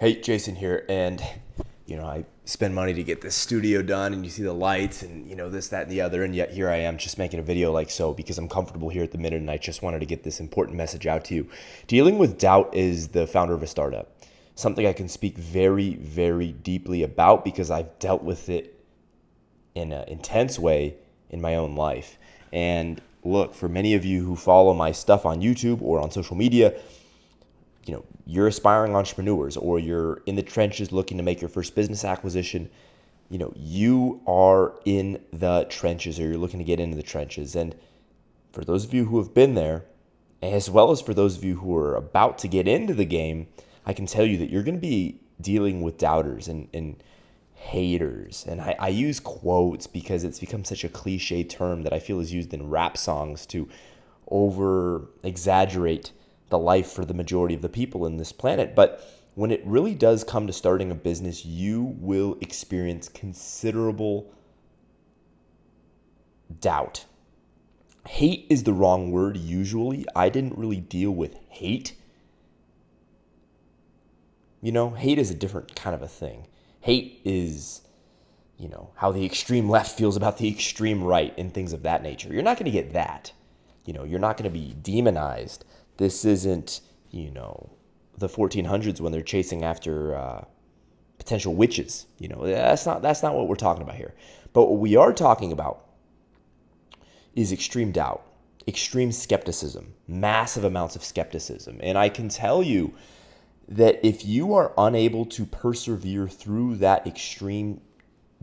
Hey, Jason here, and I spend money to get this studio done, and you see the lights, and this, that, and the other, and yet here I am just making a video like so because I'm comfortable here at the minute, and I just wanted to get this important message out to you. Dealing with doubt is the founder of a startup, something I can speak very, very deeply about because I've dealt with it in an intense way in my own life. And look, for many of you who follow my stuff on YouTube or on social media, you're aspiring entrepreneurs or you're in the trenches looking to make your first business acquisition. You are in the trenches, or you're looking to get into the trenches. And for those of you who have been there, as well as for those of you who are about to get into the game, I can tell you that you're going to be dealing with doubters and haters. And I use quotes because it's become such a cliche term that I feel is used in rap songs to over exaggerate the life for the majority of the people in this planet. But when it really does come to starting a business, you will experience considerable doubt. Hate is the wrong word usually. I didn't really deal with hate. Hate is a different kind of a thing. Hate is, how the extreme left feels about the extreme right and things of that nature. You're not going to get that. You're not going to be demonized. This isn't, the 1400s when they're chasing after potential witches. That's not what we're talking about here. But what we are talking about is extreme doubt, extreme skepticism, massive amounts of skepticism. And I can tell you that if you are unable to persevere through that extreme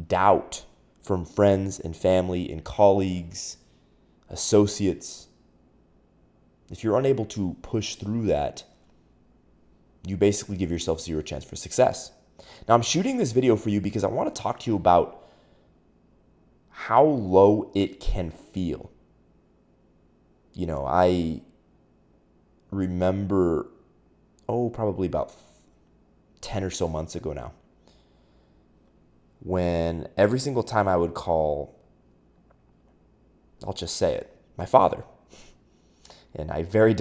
doubt from friends and family and colleagues, associates, if you're unable to push through that, you basically give yourself zero chance for success. Now, I'm shooting this video for you because I want to talk to you about how low it can feel. I remember, probably about 10 or so months ago now, when every single time I would call, I'll just say it, my father. And I very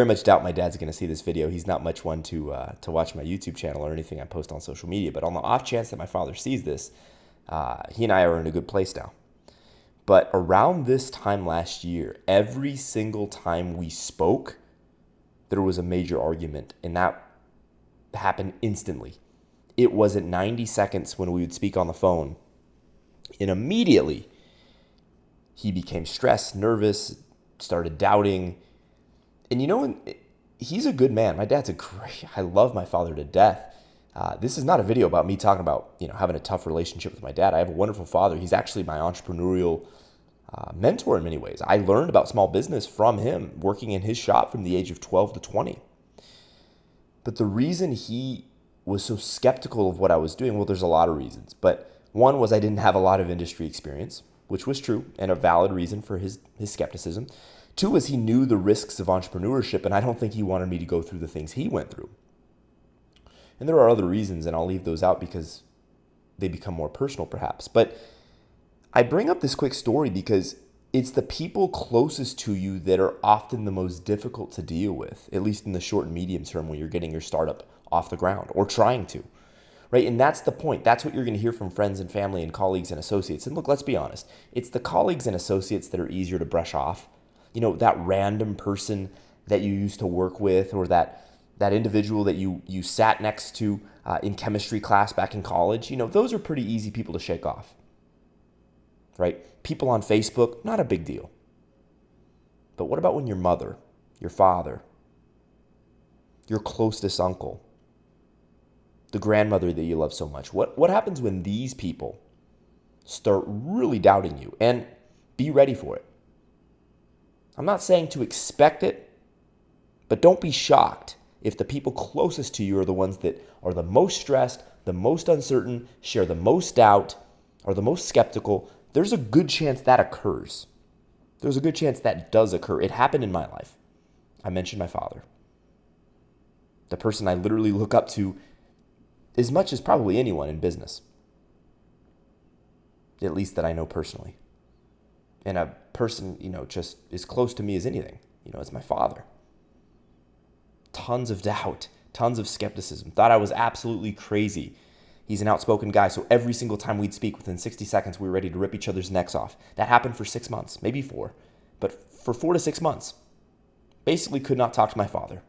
much doubt my dad's going to see this video. He's not much one to watch my YouTube channel or anything I post on social media. But on the off chance that my father sees this, he and I are in a good place now. But around this time last year, every single time we spoke, there was a major argument. And that happened instantly. It wasn't 90 seconds when we would speak on the phone. And immediately, he became stressed, nervous, started doubting. And he's a good man. My dad's I love my father to death. This is not a video about me talking about, having a tough relationship with my dad. I have a wonderful father. He's actually my entrepreneurial mentor in many ways. I learned about small business from him, working in his shop from the age of 12 to 20. But the reason he was so skeptical of what I was doing, well, there's a lot of reasons. But one was I didn't have a lot of industry experience, which was true and a valid reason for his skepticism. Two was he knew the risks of entrepreneurship, and I don't think he wanted me to go through the things he went through. And there are other reasons, and I'll leave those out because they become more personal perhaps. But I bring up this quick story because it's the people closest to you that are often the most difficult to deal with, at least in the short and medium term when you're getting your startup off the ground or trying to. Right? And that's the point. That's what you're going to hear from friends and family and colleagues and associates. And look, let's be honest. It's the colleagues and associates that are easier to brush off. That random person that you used to work with, or that individual that you sat next to in chemistry class back in college. Those are pretty easy people to shake off. Right? People on Facebook, not a big deal. But what about when your mother, your father, your closest uncle, the grandmother that you love so much? What happens when these people start really doubting you? And be ready for it. I'm not saying to expect it, but don't be shocked if the people closest to you are the ones that are the most stressed, the most uncertain, share the most doubt, are the most skeptical. There's a good chance that occurs. There's a good chance that does occur. It happened in my life. I mentioned my father, the person I literally look up to as much as probably anyone in business, at least that I know personally. And a person, just as close to me as anything, as my father. Tons of doubt, tons of skepticism, thought I was absolutely crazy. He's an outspoken guy, so every single time we'd speak, within 60 seconds, we were ready to rip each other's necks off. That happened for 6 months, maybe 4, but for 4 to 6 months. Basically could not talk to my father.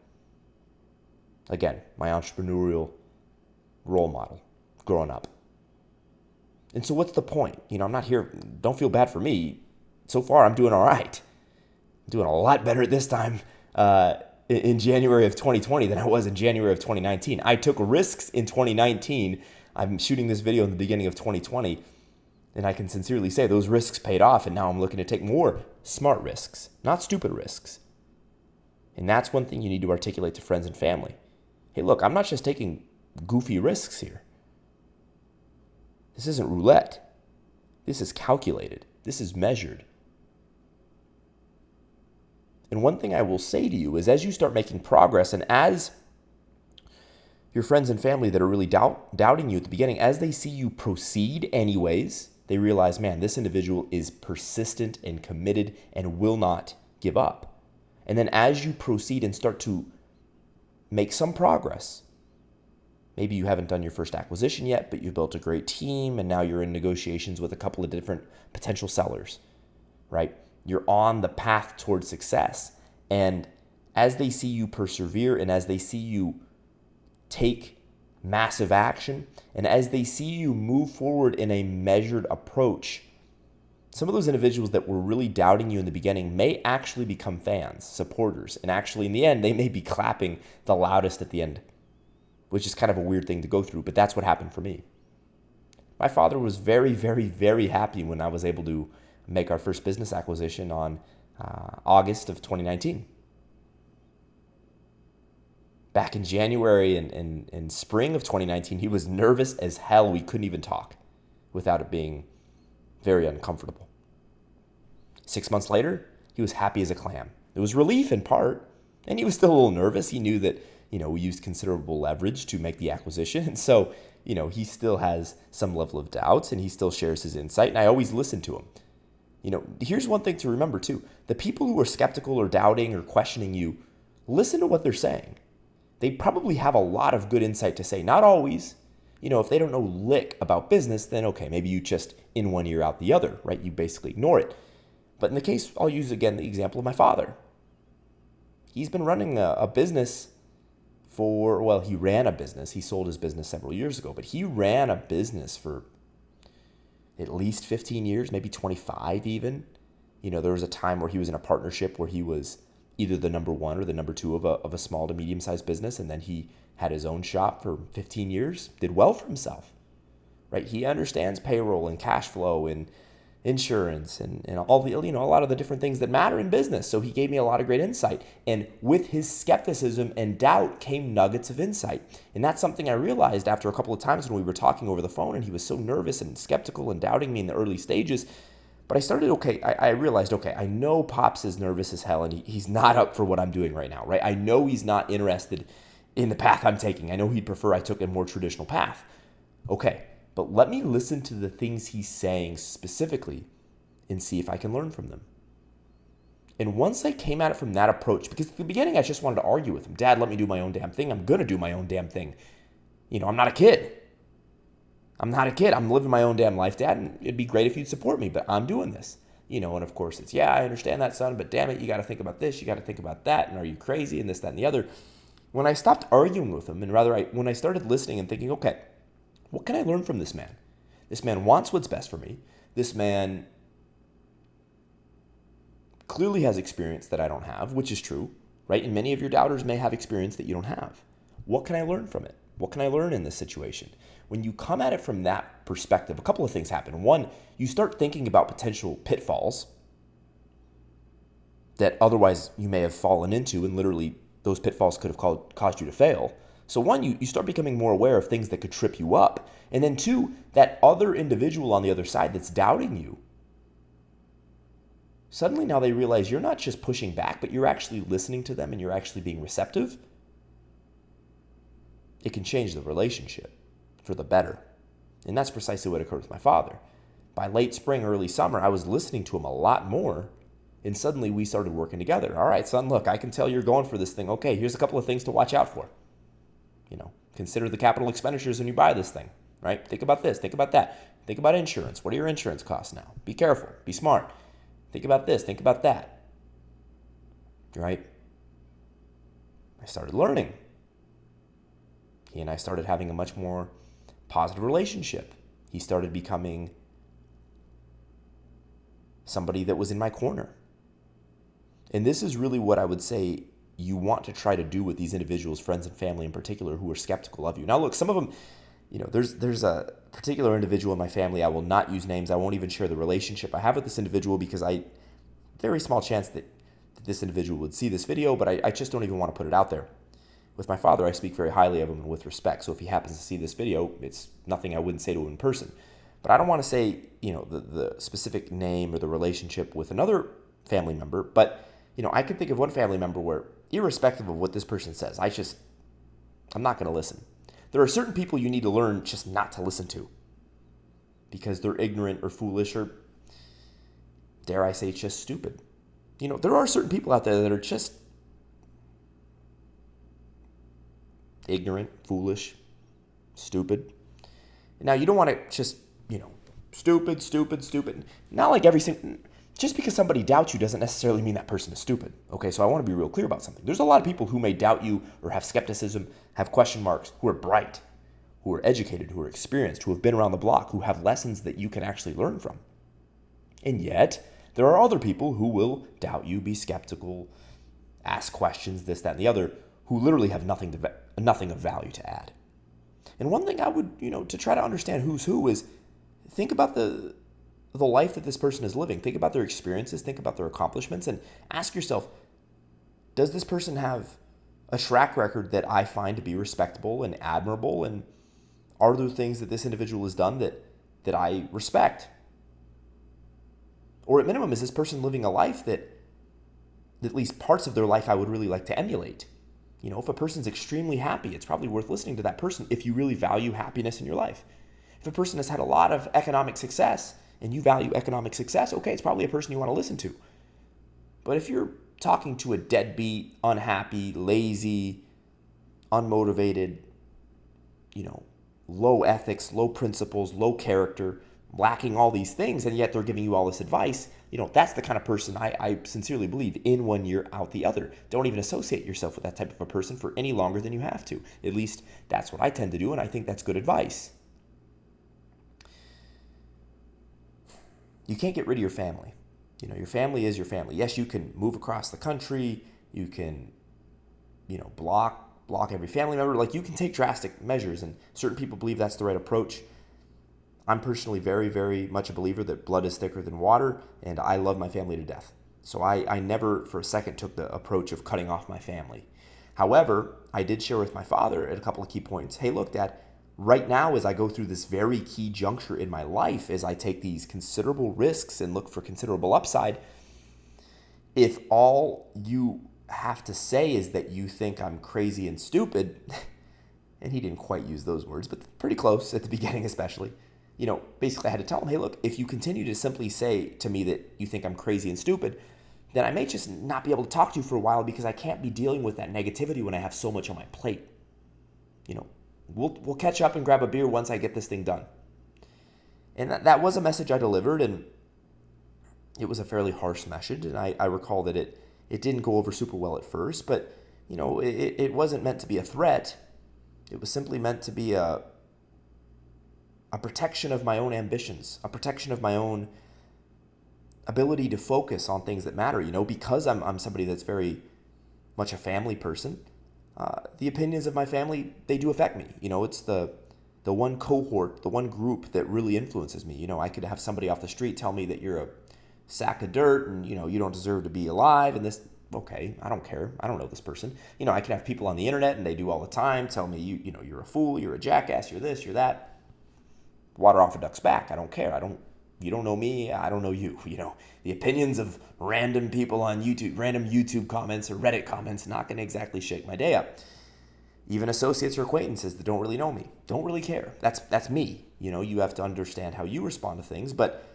Again, my entrepreneurial role model growing up. And so what's the point? I'm not here, don't feel bad for me. So far, I'm doing all right. I'm doing a lot better at this time in January of 2020 than I was in January of 2019. I took risks in 2019. I'm shooting this video in the beginning of 2020, and I can sincerely say those risks paid off, and now I'm looking to take more smart risks, not stupid risks. And that's one thing you need to articulate to friends and family. Hey, look, I'm not just taking goofy risks here. This isn't roulette. This is calculated. This is measured. And one thing I will say to you is, as you start making progress, and as your friends and family that are really doubting you at the beginning, as they see you proceed anyways, they realize, man, this individual is persistent and committed and will not give up. And then as you proceed and start to make some progress, maybe you haven't done your first acquisition yet, but you've built a great team, and now you're in negotiations with a couple of different potential sellers, right? You're on the path towards success. And as they see you persevere, and as they see you take massive action, and as they see you move forward in a measured approach, some of those individuals that were really doubting you in the beginning may actually become fans, supporters, and actually in the end, they may be clapping the loudest at the end, which is kind of a weird thing to go through, but that's what happened for me. My father was very, very, very happy when I was able to make our first business acquisition on August of 2019. Back in January and spring of 2019, he was nervous as hell. We couldn't even talk without it being very uncomfortable. 6 months later, he was happy as a clam. It was relief in part, and he was still a little nervous. He knew that, we used considerable leverage to make the acquisition. And so, he still has some level of doubts, and he still shares his insight, and I always listen to him. Here's one thing to remember too. The people who are skeptical or doubting or questioning you, listen to what they're saying. They probably have a lot of good insight to say. Not always. If they don't know lick about business, then okay, maybe you just in one ear out the other, right? You basically ignore it. But in the case, I'll use again the example of my father. He's been running a business he ran a business. He sold his business several years ago, but he ran a business for at least 15 years, maybe 25 even. There was a time where he was in a partnership where he was either the number one or the number two of a small to medium-sized business, and then he had his own shop for 15 years, did well for himself, right? He understands payroll and cash flow and insurance and all the, a lot of the different things that matter in business. So he gave me a lot of great insight. And with his skepticism and doubt came nuggets of insight. And that's something I realized after a couple of times when we were talking over the phone, and he was so nervous and skeptical and doubting me in the early stages. But I realized, I know Pops is nervous as hell, and he's not up for what I'm doing right now, right? I know he's not interested in the path I'm taking. I know he'd prefer I took a more traditional path. Okay, but let me listen to the things he's saying specifically and see if I can learn from them. And once I came at it from that approach, because at the beginning I just wanted to argue with him. Dad, let me do my own damn thing. I'm going to do my own damn thing. I'm not a kid. I'm living my own damn life, Dad, and it'd be great if you'd support me, but I'm doing this. And of course it's, I understand that, son, but damn it, you got to think about this, you got to think about that, and are you crazy, and this, that, and the other. When I stopped arguing with him, and when I started listening and thinking, okay, what can I learn from this man? This man wants what's best for me. This man clearly has experience that I don't have, which is true, right? And many of your doubters may have experience that you don't have. What can I learn from it? What can I learn in this situation? When you come at it from that perspective, a couple of things happen. One, you start thinking about potential pitfalls that otherwise you may have fallen into, and literally those pitfalls could have caused you to fail. So one, you start becoming more aware of things that could trip you up. And then two, that other individual on the other side that's doubting you, suddenly now they realize you're not just pushing back, but you're actually listening to them and you're actually being receptive. It can change the relationship for the better. And that's precisely what occurred with my father. By late spring, early summer, I was listening to him a lot more, and suddenly we started working together. All right, son, look, I can tell you're going for this thing. Okay, here's a couple of things to watch out for. Consider the capital expenditures when you buy this thing, right? Think about this, think about that. Think about insurance. What are your insurance costs now? Be careful, be smart. Think about this, think about that, right? I started learning. He and I started having a much more positive relationship. He started becoming somebody that was in my corner. And this is really what I would say you want to try to do with these individuals, friends and family in particular, who are skeptical of you. Now, look, some of them, there's a particular individual in my family. I will not use names. I won't even share the relationship I have with this individual because very small chance that this individual would see this video, but I just don't even want to put it out there. With my father, I speak very highly of him and with respect. So if he happens to see this video, it's nothing I wouldn't say to him in person. But I don't want to say, the specific name or the relationship with another family member. But, I can think of one family member where, irrespective of what this person says, I'm not going to listen. There are certain people you need to learn just not to listen to because they're ignorant or foolish or, dare I say, just stupid. There are certain people out there that are just ignorant, foolish, stupid. Now, you don't want to just, stupid. Not like every single... Just because somebody doubts you doesn't necessarily mean that person is stupid. Okay, so I want to be real clear about something. There's a lot of people who may doubt you or have skepticism, have question marks, who are bright, who are educated, who are experienced, who have been around the block, who have lessons that you can actually learn from. And yet, there are other people who will doubt you, be skeptical, ask questions, this, that, and the other, who literally have nothing of value to add. And one thing I would, to try to understand who's who is think about the life that this person is living. Think about their experiences, think about their accomplishments, and ask yourself, does this person have a track record that I find to be respectable and admirable? And are there things that this individual has done that I respect? Or at minimum, is this person living a life that at least parts of their life I would really like to emulate? If a person's extremely happy, it's probably worth listening to that person if you really value happiness in your life. If a person has had a lot of economic success and you value economic success, okay, it's probably a person you want to listen to. But if you're talking to a deadbeat, unhappy, lazy, unmotivated, low ethics, low principles, low character, lacking all these things, and yet they're giving you all this advice, that's the kind of person I sincerely believe in 1 year, out the other. Don't even associate yourself with that type of a person for any longer than you have to. At least that's what I tend to do, and I think that's good advice. You can't get rid of your family. Your family is your family. Yes, you can move across the country. You can, block every family member. Like, you can take drastic measures, and certain people believe that's the right approach. I'm personally very, very much a believer that blood is thicker than water, and I love my family to death. So I never for a second took the approach of cutting off my family. However, I did share with my father at a couple of key points, hey, look, Dad, right now as I go through this very key juncture in my life, as I take these considerable risks and look for considerable upside, if all you have to say is that you think I'm crazy and stupid, and he didn't quite use those words, but pretty close at the beginning especially, basically I had to tell him, hey, look, if you continue to simply say to me that you think I'm crazy and stupid, then I may just not be able to talk to you for a while because I can't be dealing with that negativity when I have so much on my plate. We'll catch up and grab a beer once I get this thing done. And that was a message I delivered, and it was a fairly harsh message, and I recall that it didn't go over super well at first, but, it wasn't meant to be a threat. It was simply meant to be a protection of my own ambitions, a protection of my own ability to focus on things that matter, because I'm somebody that's very much a family person. The opinions of my family, they do affect me. It's the one cohort, the one group that really influences me. I could have somebody off the street tell me that you're a sack of dirt and, you don't deserve to be alive. And this, okay, I don't care. I don't know this person. I can have people on the internet, and they do all the time, tell me, you're a fool, you're a jackass, you're this, you're that. Water off a duck's back. I don't care. You don't know me, I don't know you. The opinions of random people on YouTube, random YouTube comments or Reddit comments, not going to exactly shake my day up. Even associates or acquaintances that don't really know me, don't really care. That's me. You have to understand how you respond to things. But,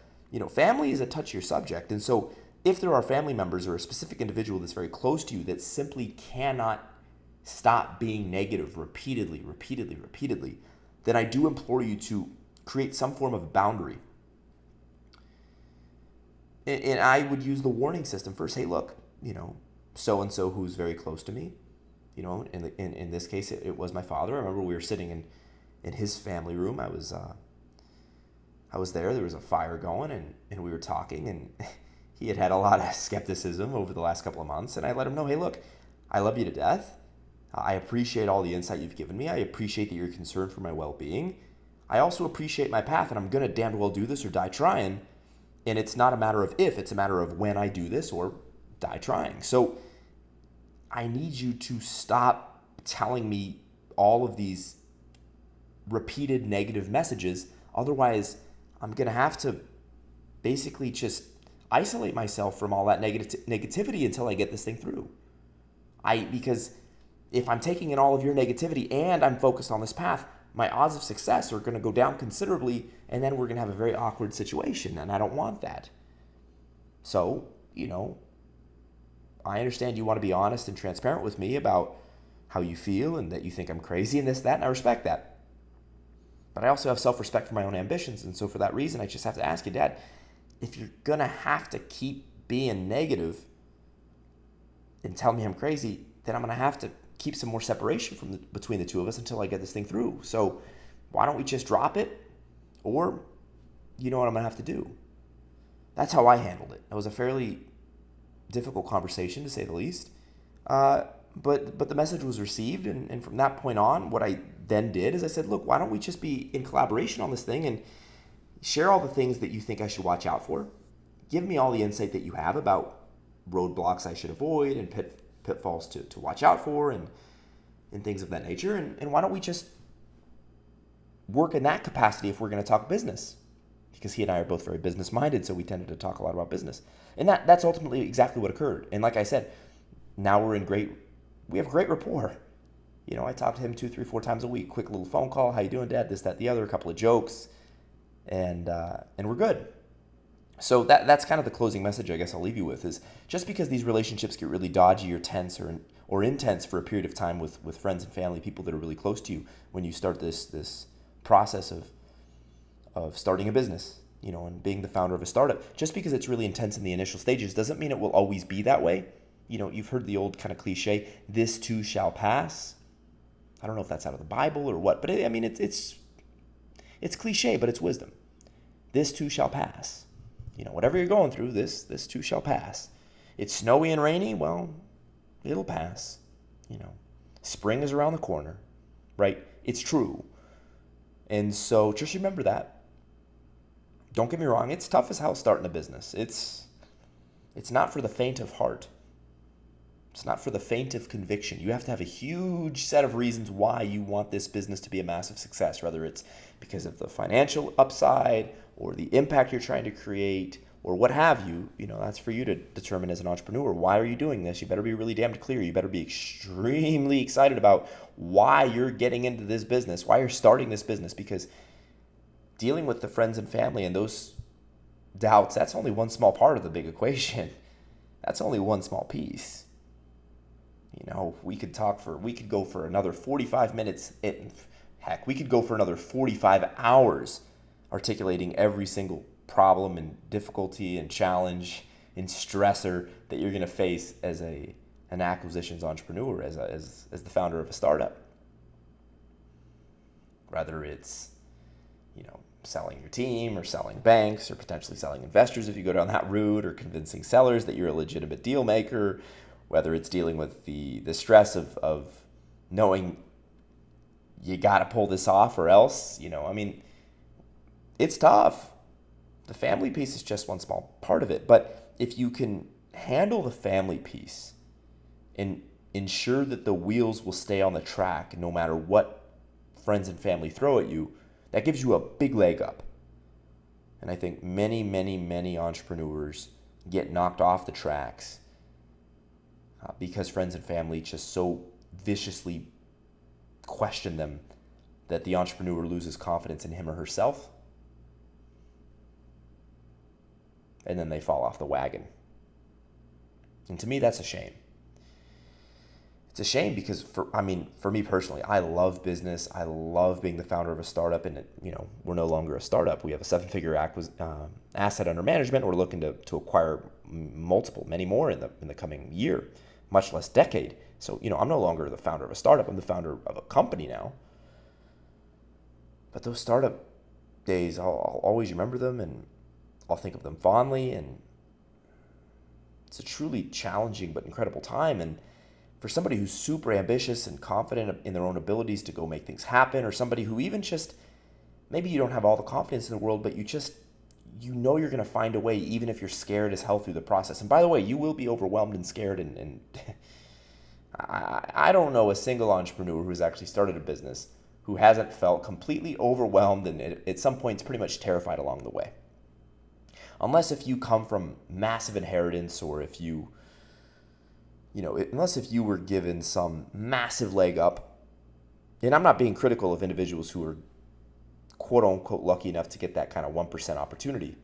family is a touchier subject. And so if there are family members or a specific individual that's very close to you that simply cannot stop being negative repeatedly, then I do implore you to create some form of boundary. And I would use the warning system first. Hey, look, so-and-so who's very close to me, in this case, it was my father. I remember we were sitting in his family room. I was there. There was a fire going, and we were talking, and he had a lot of skepticism over the last couple of months. And I let him know, hey, look, I love you to death. I appreciate all the insight you've given me. I appreciate that you're concerned for my well-being. I also appreciate my path, and I'm going to damn well do this or die trying. And it's not a matter of if, it's a matter of when I do this or die trying. So I need you to stop telling me all of these repeated negative messages. Otherwise, I'm going to have to basically just isolate myself from all that negativity until I get this thing through. Because if I'm taking in all of your negativity and I'm focused on this path, my odds of success are going to go down considerably, and then we're going to have a very awkward situation, and I don't want that. So, I understand you want to be honest and transparent with me about how you feel and that you think I'm crazy and this, that, and I respect that. But I also have self-respect for my own ambitions, and so for that reason, I just have to ask you, Dad, if you're going to have to keep being negative and tell me I'm crazy, then I'm going to have to keep some more separation between the two of us until I get this thing through. So why don't we just drop it? Or you know what I'm going to have to do? That's how I handled it. It was a fairly difficult conversation, to say the least. But the message was received, and from that point on, what I then did is I said, look, why don't we just be in collaboration on this thing and share all the things that you think I should watch out for. Give me all the insight that you have about roadblocks I should avoid and pitfalls to watch out for and things of that nature. And why don't we just work in that capacity if we're going to talk business? Because he and I are both very business-minded, so we tended to talk a lot about business. And that's ultimately exactly what occurred. And like I said, now we have great rapport. I talk to him 2, 3, 4 times a week. Quick little phone call. How you doing, Dad? This, that, the other. A couple of jokes. And we're good. So that's kind of the closing message I guess I'll leave you with is just because these relationships get really dodgy or tense or intense for a period of time with friends and family, people that are really close to you, when you start this process of starting a business, and being the founder of a startup, just because it's really intense in the initial stages doesn't mean it will always be that way. You've heard the old kind of cliche, this too shall pass. I don't know if that's out of the Bible or what, but it's cliche, but it's wisdom. This too shall pass. Whatever you're going through, this too shall pass. It's snowy and rainy, well, it'll pass. Spring is around the corner, right? It's true. And so just remember that. Don't get me wrong, it's tough as hell starting a business. It's not for the faint of heart. It's not for the faint of conviction. You have to have a huge set of reasons why you want this business to be a massive success, whether it's because of the financial upside or the impact you're trying to create or what have you. That's for you to determine as an entrepreneur. Why are you doing this? You better be really damned clear. You better be extremely excited about why you're getting into this business, why you're starting this business, because dealing with the friends and family and those doubts, that's only one small part of the big equation. That's only one small piece. We could go for another 45 minutes. Heck, we could go for another 45 hours articulating every single problem and difficulty and challenge and stressor that you're going to face as an acquisitions entrepreneur, as the founder of a startup. Whether it's, selling your team or selling banks or potentially selling investors if you go down that route, or convincing sellers that you're a legitimate deal maker, whether it's dealing with the stress of knowing you got to pull this off or else, it's tough. The family piece is just one small part of it. But if you can handle the family piece and ensure that the wheels will stay on the track no matter what friends and family throw at you, that gives you a big leg up. And I think many, many, many entrepreneurs get knocked off the tracks because friends and family just so viciously question them that the entrepreneur loses confidence in him or herself, and then they fall off the wagon. And to me, that's a shame. it's a shame because for me personally, I love business. I love being the founder of a startup, and we're no longer a startup. We have a seven-figure asset under management. We're looking to acquire many more in the coming year, much less decade. So, I'm no longer the founder of a startup. I'm the founder of a company now. But those startup days, I'll always remember them, and I'll think of them fondly. And it's a truly challenging but incredible time. And for somebody who's super ambitious and confident in their own abilities to go make things happen, or somebody who even just, maybe you don't have all the confidence in the world, but you're going to find a way, even if you're scared as hell through the process. And by the way, you will be overwhelmed and scared. And I don't know a single entrepreneur who's actually started a business who hasn't felt completely overwhelmed and at some points pretty much terrified along the way. Unless if you come from massive inheritance, or if unless if you were given some massive leg up. And I'm not being critical of individuals who are quote unquote lucky enough to get that kind of 1% opportunity.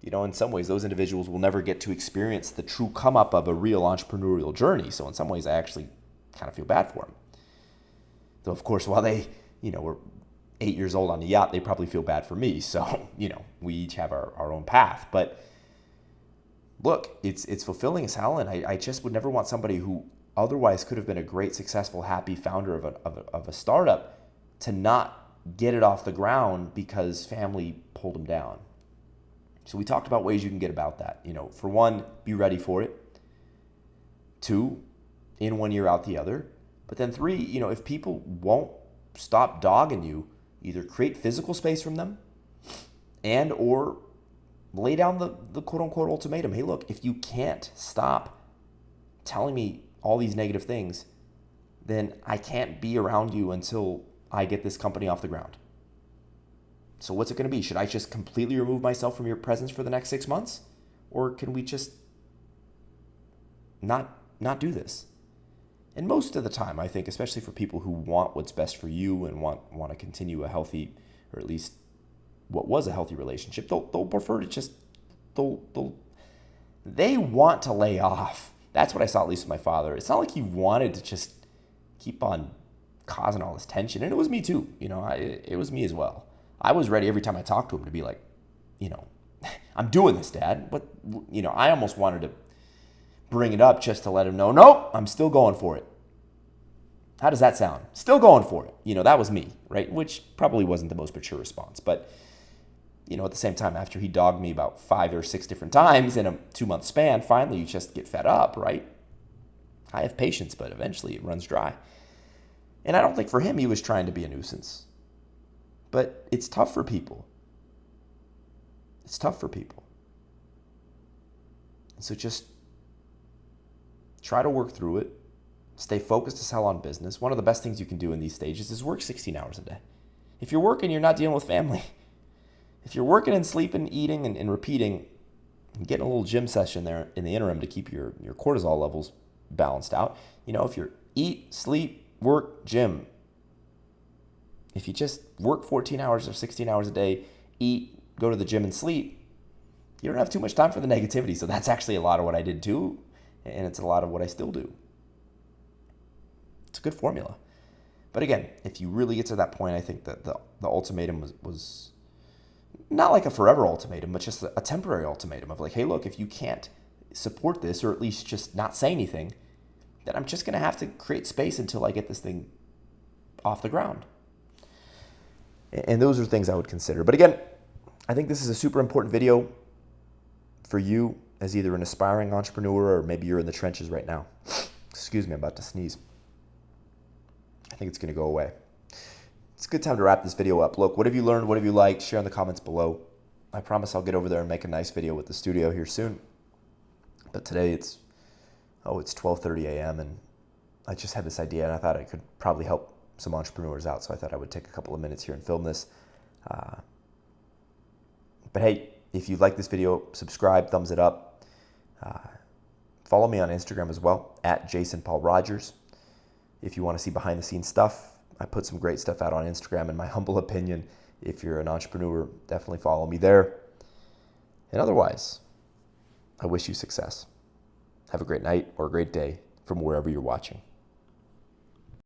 In some ways, those individuals will never get to experience the true come up of a real entrepreneurial journey. So in some ways, I actually kind of feel bad for them. Though, of course, while they, were 8 years old on the yacht, they probably feel bad for me. So, we each have our own path. But look, it's fulfilling as hell. And I just would never want somebody who otherwise could have been a great, successful, happy founder of a startup to not get it off the ground because family pulled them down. So we talked about ways you can get about that. For one, be ready for it. 2, in 1 year, out the other. But then 3, if people won't stop dogging you, either create physical space from them or lay down the quote-unquote ultimatum. Hey, look, if you can't stop telling me all these negative things, then I can't be around you until I get this company off the ground. So what's it going to be? Should I just completely remove myself from your presence for the next 6 months? Or can we just not do this? And most of the time, I think, especially for people who want what's best for you and want to continue a healthy, or at least what was a healthy relationship, they'll prefer to just, they want to lay off. That's what I saw, at least with my father. It's not like he wanted to just keep on causing all this tension. And it was me too. It was me as well. I was ready every time I talked to him to be like, I'm doing this, Dad. But, I almost wanted to bring it up just to let him know, nope, I'm still going for it. How does that sound? Still going for it. That was me, right? Which probably wasn't the most mature response. But, at the same time, after he dogged me about 5 or 6 different times in a 2-month span, finally you just get fed up, right? I have patience, but eventually it runs dry. And I don't think for him he was trying to be a nuisance. But it's tough for people. It's tough for people. So just try to work through it. Stay focused as hell on business. One of the best things you can do in these stages is work 16 hours a day. If you're working, you're not dealing with family. If you're working and sleeping, eating, and repeating, and getting a little gym session there in the interim to keep your cortisol levels balanced out. If you're eat, sleep, work, gym. If you just work 14 hours or 16 hours a day, eat, go to the gym and sleep, you don't have too much time for the negativity. So that's actually a lot of what I did too. And it's a lot of what I still do. It's a good formula. But again, if you really get to that point, I think that the ultimatum was not like a forever ultimatum, but just a temporary ultimatum of like, hey, look, if you can't support this, or at least just not say anything, then I'm just going to have to create space until I get this thing off the ground. And those are things I would consider. But again, I think this is a super important video for you as either an aspiring entrepreneur or maybe you're in the trenches right now. Excuse me, I'm about to sneeze. I think it's going to go away. It's a good time to wrap this video up. Look, what have you learned? What have you liked? Share in the comments below. I promise I'll get over there and make a nice video with the studio here soon. But today it's 12:30 a.m. and I just had this idea and I thought I could probably help some entrepreneurs out. So I thought I would take a couple of minutes here and film this. But hey, if you like this video, subscribe, thumbs it up. Follow me on Instagram as well, @JasonPaulRogers. If you want to see behind the scenes stuff, I put some great stuff out on Instagram in my humble opinion. If you're an entrepreneur, definitely follow me there. And otherwise, I wish you success. Have a great night or a great day. from wherever you're watching.